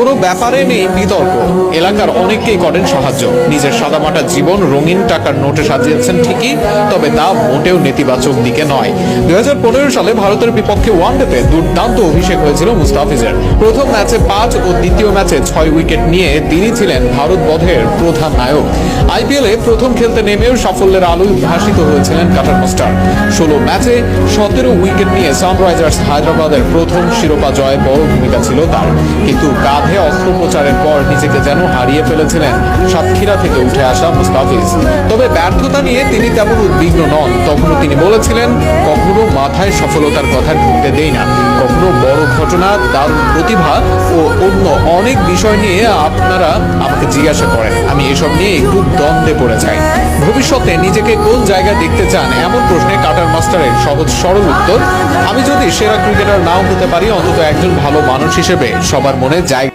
কোনো ব্যাপারে নেই বিতর্ক, এলাকার অনেককেই করেন সাহায্য। নিজের সাদামাটা জীবন রঙিন টাকার নোটে সাজিয়েছেন ঠিকই, তবে তা মোটেও নেতিবাচক দিকে নয়। 2015 সালে ভারতের বিপক্ষে ওয়ানডেতে দুর্দান্ত অভিষেক হয়েছিল মুস্তাফিজের। প্রথম ম্যাচে 5 ও দ্বিতীয় ম্যাচে 6 উইকেট নিয়ে তিনি ছিলেন ভারত বধের প্রধান নায়ক। আইপিএলে প্রথম খেলতে নেমেও সাফল্যের আলোয় উদ্ভাসিত হয়েছিলেন কাটার মাস্টার। 16 ম্যাচে 17 উইকেট নিয়ে সানরাইজার্স হায়দ্রাবাদের প্রথম শিরোপা জয়ে বড় ভূমিকা ছিল তার। কিন্তু কাঁধে অস্ত্রোপচারের পর নিজেকে যেন হারিয়ে ফেলেছিলেন সাতক্ষীরা থেকে উঠে আসা মুস্তাফিজ। তবে ব্যর্থতা নিয়ে তিনি তেমন উদ্বিগ্ন নন। তখনও তিনি বলেছিলেন, কখনো মাথায় সফলতার কথা ঢুকতে দেই না, কখনো বড় ঘটনা, দারুণ প্রতিভা ও অন্য অনেক বিষয় নিয়ে আপনারা আমাকে জিজ্ঞাসা করেন, আমি এসব নিয়ে একটু দ্বন্দ্বে পড়ে যাই। ভবিষ্যতে নিজেকে কোন জায়গায় দেখতে চান, এমন প্রশ্নে কাটার মাস্টারের সহজ সরল উত্তর, আমি যদি সেরা ক্রিকেটার নাও হতে পারি, অন্তত একজন ভালো মানুষ হিসেবে সবার মনে জায়গা